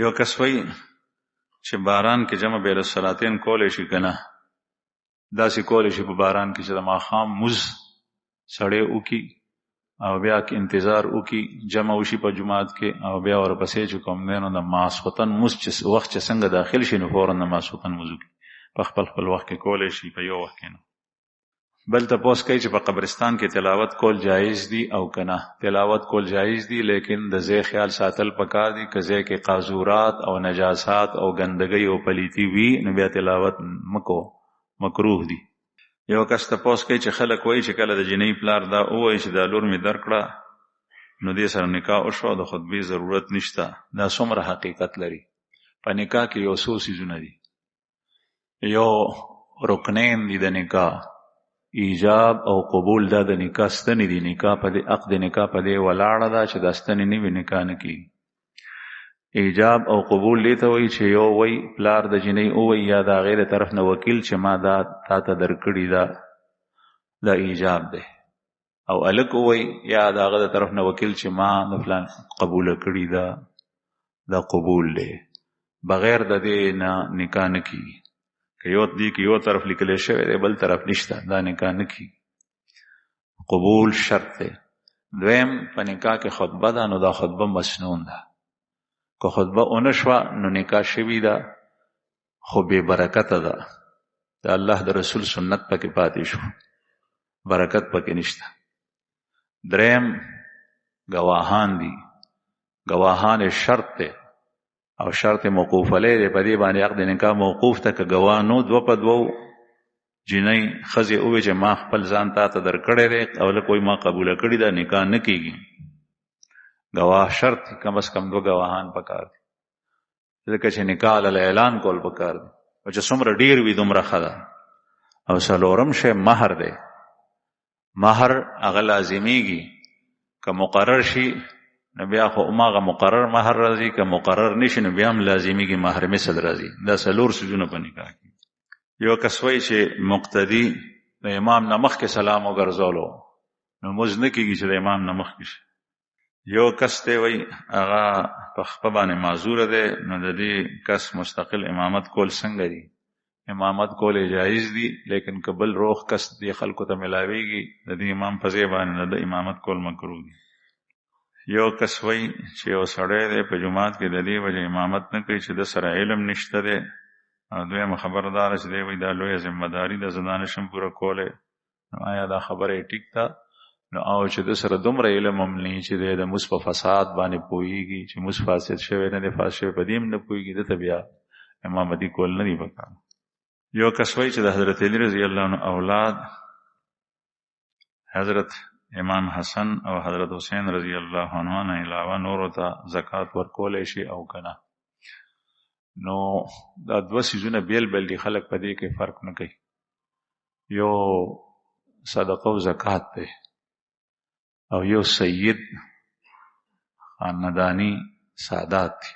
یو کس وی چې باران کې جمع بین الصلاتین کولی شي که نه، داسې کولی شي په باران کې چې د ماښام مز سړی وکي او بیا کې انتظار وکي جمع وشي په جماعت کې او بیا ورپسې چې کوم دی نو د ماسخوتن مز چې وخت چې څنګه داخل شي نو فورا د ماسخوتن مز وکي په خپل وخت کې کولی شي په یو وخت کې نه. بل تپوس کوي چې په قبرستان کې تلاوت کول جایز دي او که نه. تلاوت کول جایز دي لیکن د ځای خیال ساتل پکار دي که ځای کې قاذورات او نجاسات او ګندګۍ او پلیتی وي نو بیا تلاوت مکو، مکروه دي. یو کس تپوس کوي چې خلک وایي چې کله د جنۍ پلار دا وایي چې دا لور مې درکړه نو دې سره نکاح وشو د خطبې ضرورت نشته. دا څومره حقیقت لري؟ په نکاح کې یو څو څیزونه دي. یو رکنین دي د نکاح، ایجاب او قبول. دا د نکاح ستنې دي. نکاح په دې عقد نکاح په دې ولاړه ده چې دا ستنې نه وي نکاح نه کیږي. ایجاب او قبول دې ته وایي چې یو وایي پلار د جنۍ وایي یا د هغې د طرف نه وکیل چې ما دا تا ته درکړي دا ایجاب دی، او هلک وایي یا د هغه د طرف نه وکیل چې ما د فلان قبوله کړي دا قبول دی. بغیر د دې نه نکاح نه کیږي. که یو دی که یو طرف لیکلی شوی دی بل طرف نشته، دا نکاح نه کیږي. قبول شرط دی. دویم په نکاح کې خطبه ده نو دا خطبه مسنون ده. که خطبه اونه شوه نو نکاح شوی ده خو بې برکته ده. د الله د رسول سنت پکې پاتې شو، برکت پکې نشته. دریم گواهان دي. گواهان شرط دی او شرط موقوف علیه دی. په دې باندې عقد نکاح موقوف ته که ګواه نو دو په دوو جنۍ ښځې ووایي چې ما خپل ځان تا ته درکړی دی او لک وایي ما قبوله کړي ده، نکاح نه کیږي. گواه شرط دی. کم از کم دو گواهان پکار دي ځکه چې نکاح علی اعلان کول پکار دي او چې څومره ډیر وي دومره ښه ده. او څلورم شی مهر دی. مهر هغه لازمیږي. که مقرر شي نو بیا خو هماغه مقرر مهر راځي، که مقرر نشي نو بیا هم لازمیږي مهر مثل راځي. دا څلور څیزونه په نکاح کې. یو کس وایي چې مقتدي د امام نه مخکې سلام وګرځولو نو مونځ نه کېږي چې د امام نه مخکې شي. یو کس دی وایي هغه په خپه باندې معذوره دی نو د دې کس مستقل امامت کول څنګه دي؟ امامت کول جایز دي لیکن که بل روغ کس دی خلکو ته ملاویږي د دې امام په ځای باندې د امامت کول مکروه دي. یو کس وایي چې یو سړی دی په جماعت کې د دې وجه امامت نه کوي چې د سره علم نشته دی او دویمه خبردار چې دی وایي دا لویه ذمهداري ده، زه دا نشم پوره کولی. نو آیا دا خبره یې ټیک ده؟ نو او چې د سره دومره علم هم نه چې دی د مس په فساد باندې پوهېږي چې مس فاسد شوی نه دی فاسد شوی په دې هم نه پوهېږي، دته بیا امامتي کول نه دي پکار. یو کس وایي چې د حضرت علی رضی الله عنه اولاد حضرت امام حسن او حضرت حسین رضی الله عنه نه علاوه نورو ته زکات ورکولی شي او که نه. نو دا دوه څیزونه بیل بیل دي، خلک په دې کې فرق نه کوي. یو صدقه او زکات دی او یو سید خاندانی سادات دی.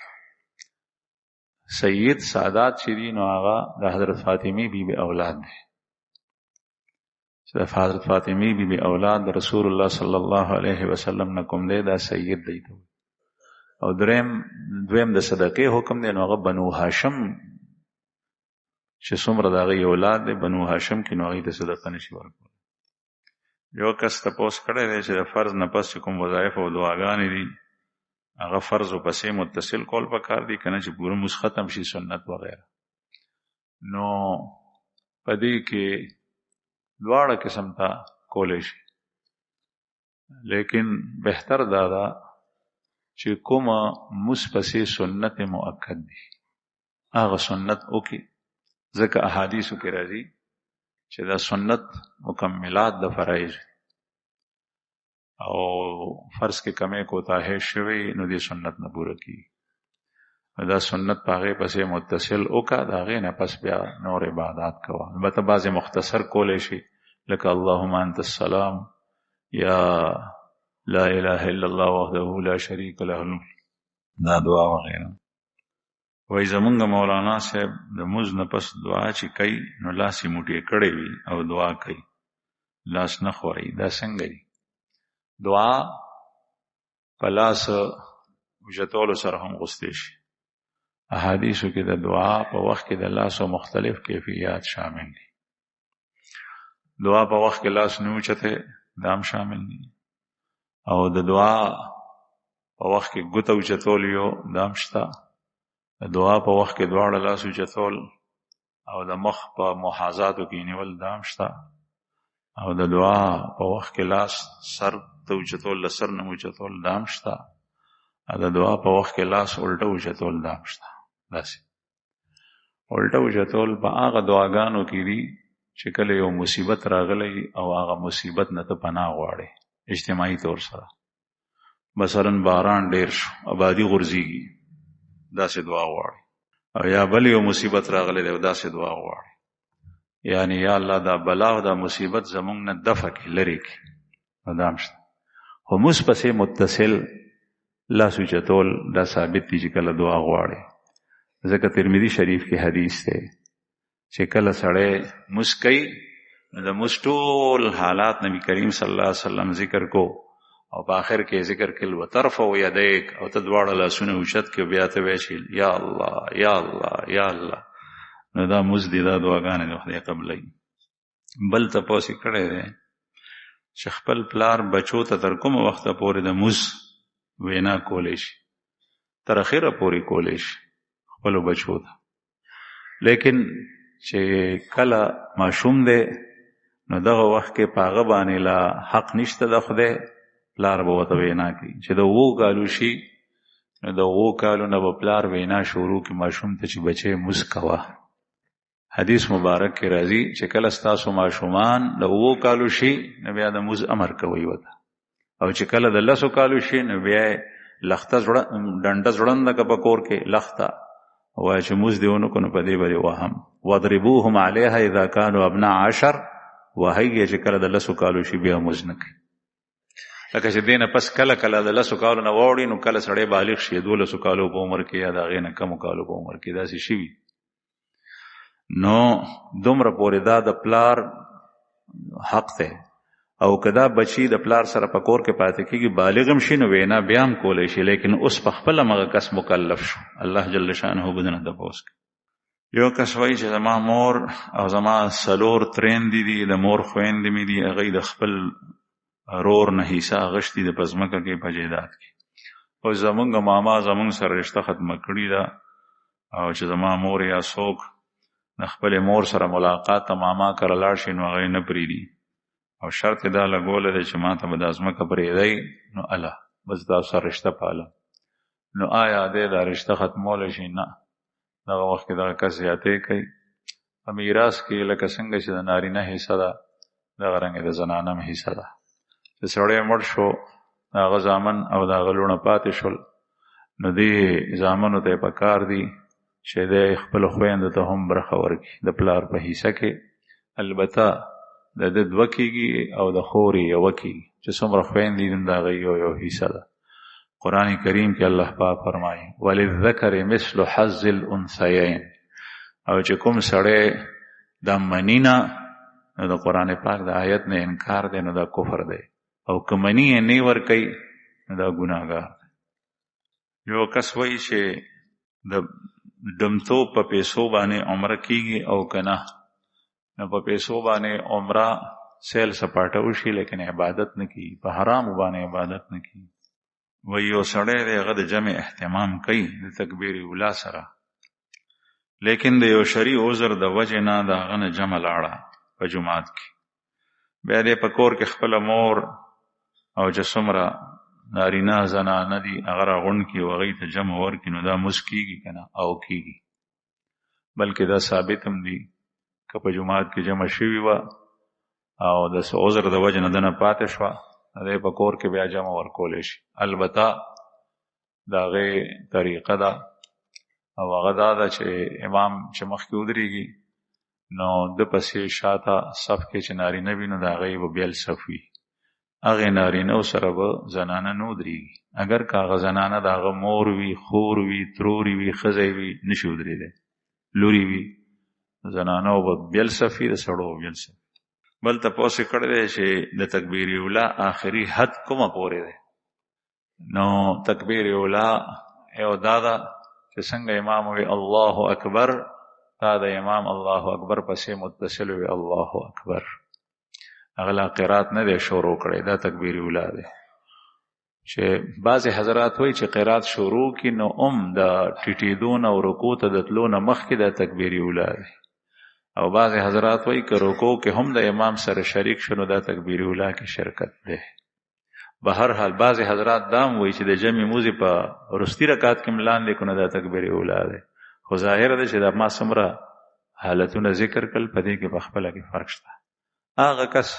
سید سادات چې دي نو هغه د حضرت فاطمی بی بی اولاد دی. چې د حضرت فاطمی بی بی اولاد د رسول الله صلی الله علیه وسلم نه کوم دی دا سید دی. او دویم د صدقې حکم دی نو هغه بنو هاشم چې څومره د هغې اولاد دی بنو هاشم کې نو هغې ته صدقه نشي ورکولی. یو کس تپوس کړی دی چې د فرض نه پس چې کوم وظایف او دعاګانې دي هغه فرض و پسې متصل کول پکار دي که نه چې پوره مونځ ختم شي سنت وغیره. نو په دې کې دواړه قسم ته کولی شي لیکن بهتر دا ده چې کومه مونځ پسې سنت مؤکد دي هغه سنت وکړي، ځکه احادیثو کې راځي چې دا سنت مکملات د فرایض او فرض کې کمی کوتاهی شوی نو دې سنت نه پوره کیږي. دا سنت په هغې پسې متصل وکړه، د هغې نه پس بیا نور عبادات کوه. البته بعضې مختصر کولی شي لکه اللهم انت السلام یا لا اله الا الله وحده لا شریک له دا دعا وغیره. وای زمونږ مولانا صاحب د مونځ نه پس دعا چې کوي نو لاس یې موټی کړی وي او دعا کوي، لاس نه خوري. دا څنګه دي؟ دعا په لاس اوچتولو سره هم غوستی شي احادیثو کې د دعا په وخت کې د لاس او مختلف کیفیات شامل دي. دعا په وخت کې لاس نه اوچته دام شامل دي، او د دعا په وخت کې ګوته اوچتول یو دام شته. د دعا په وخت کې دواړه لاس اوچتول او د مخ په محاذاتو کې نیول دام شته، او د دعا په وخت کې لاس سر ته اوچتول له سر نه اوچتول دام شته، او د دعا په وخت کې لاس الټه اوچتول دام شته. داسې الټه اوچتول په هغه دعاګانو کې دي چې کله یو مصیبت راغلی او هغه مصیبت نه ته پناه غواړې اجتماعي طور سره، مثلا باران ډیر شو آبادی غورځېږي، داسې دعا غواړي، او یا بل یو مصیبت راغلی دی داسې دعا غواړي، یعنی یا الله دا بلا او دا مصیبت زمونږ نه دفع کړي لرې کړي. دا هم شته. خو موږ پسې متصل لاس اوچتول دا ثابت دي چې کله دعا غواړي. ځکه ترمذی شریف کې حدیث دی چې کله سړی موږ کوي د موږ ټول حالات نبی کریم صلی الله علیه وسلم ذکر کو، او په آخر کې ذکر کړل وترفع یدیک، او ته دواړه لاسونه اوچت کې بیا ته وایې یا الله یا الله یا الله. نو دا موږ دي دا دعاګانې د خدای قبلوي. بل تپوس یې کړی دی چې خپل پلار بچو ته تر کومه وخته پورې د موږ وینا کولی شي، تر اخره پورې کولی شي خپلو بچو ته، لیکن چې کله ماشوم دی نو دغه وخت کې په هغه باندې لا حق نشته د خدای، پلار به ورته وینا کوي. چې د 7 کالو شي نو د 7 کالو نه به پلار وینا شروع کړي ماشوم ته چې بچی موږ کوه. حدیث مبارک کې راځي چې کله ستاسو ماشومان د 7 کالو شي نو بیا د موږ امر کوي وته، او چې کله د 10 کالو شي نو بیا لخته ډنډه ځوړنده که په کور کې لخته وایي چې موږ دیونو کو نو په دې باندې وهم وضربوهم علیها اذا كانوا ابناء 10، وهي چې کله د 10 کالو شي بیا موږ نه کوي. لکه چې دینه پس کله کله د 10 کالو نه وړي نو کله سړی بالغ شي 12 کالو په عمر کې یا د هغې نه کمو کالو په عمر کې داسې شوي، نو دومره پورې دا د پلار حق دی. او که دا بچی د پلار سره په کور کې پاتې کېږي بالغ هم شي نو وینا بیا هم کولی شي، لیکن اوس په خپله مغه کس مکلف شو. الله جل شانه به دنه تپوس کوي. یو کس وایي چې زما مور او زما 4 ترېندې دي، د مور خویندې مې دي، هغوی د خپل رور نه حصه اخیستي د په ځمکه کې په جایداد کې، او زمونږ ماما زمونږ سره رشته ختمه کړې ده، او چې زما مور یا څوک د خپلې مور سره ملاقات ته ماما کره لاړ شي نو هغوی نه پرېږدي، او شرط یې دا لګولی دی چې ما ته به دا ځمکه پرېږدی نو الله بس تاسو سره رشته پالم. نو آیا دی دا رشته ختمولی شي؟ نه، دغه وخت کې دغه کس زیاتې کوي. په میراث کې لکه څنګه چې د نارینه حصه ده دغه رنګې د زنانه هم حصه ده. چې سړی مړ شو هغه زامن او د هغه لوڼه پاتې شول نو دې زامنو ته یې په کار دي چې دی خپلو خویندو ته هم برخه ورکړي د پلار په حصه کې. البته د ده 2 کېږي او د خورې 1 کېږي، چې څومره خویندې دي د هغې یو حصه ده. قرآن کریم کې الله پاک فرمایي وللذکر مثل حظ الانثیین، او چې کوم سړی دا مني نه نو د قرآن پاک د آیت نه انکار دی نو دا کفر دی، او که مني یې نه ورکوي نو دا ګناهګار دی. یو کس وایي چې د ډمتوب په پیسو باندې عمره کېږي او که نه، نو په پیسو باندې عمره سیل سپاټه وشي لیکن عبادت نه کېږي، په حرامو باندې عبادت نه کېږي. وایي یو سړی دی هغه د جمع اهتمام کوي د تکبیر اولا سره، لیکن د یو شرعي عذر د وجې نه د هغه نه جمع لاړه په جماعت کې، بیا دی په کور کې خپله مور او چې څومره نارینه زنانه دي هغه راغونډ کړي او هغوی ته جمع ورکړي نو دا موږ کېږي که نه؟ او کېږي. بلکې دا ثابت هم دي که په جماعت کې جمع شوي وه او د عذر د وجې نه دنه پاتې شوه دی په کور کې بیا جمع ورکولی شي. البته د هغې طریقه ده او هغه دا ده چې امام چې مخکې ودرېږي نو د پسې شاته صف کې چې نارینه وي نو د هغې به بیل صف وي، هغې نارینهو سره به زنانه نه ودرېږي. اگر که هغه زنانه د هغه مور وي، خور وي، تروري وي، ښځی وي، نشي ودرېدی، لوري وي، زنانو به بیل صف وي، د سړو به بیل صف. بل تپوس یې کړی دی چې د تکبیر اولا آخري حد کومه پورې دی؟ نو تکبیر اولا یو دا ده چې چې څنګه امام وی الله اکبر تا د امام الله اکبر پسې متصل وی الله اکبر اغلا قرات نه دی شروع کړي دا تکبیر اوله ده چې بعضی حضرات وایي چې قرات شروع کی نو د ټیټیدون او رکوع ته د تلو نه مخکې د تکبیر اوله ده او بعضی حضرات وایي که رکوع کې هم د امام سره شریک شنو د تکبیر اوله کې شرکت ده به هر حال بعضی حضرات دام وایي چې د جمع موزي په ورستی رکعت کې ملان لیکونه د تکبیر اوله ده خو ظاهر ده چې د ما سمره حالتونه ذکر کړل پدې کې په خپل کې فرق شته هغه کس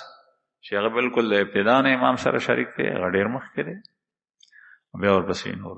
چې هغه بالکل د ابتدا نه امام سره شریک دی هغه ډیر مخکې دی بیا ورپسې نور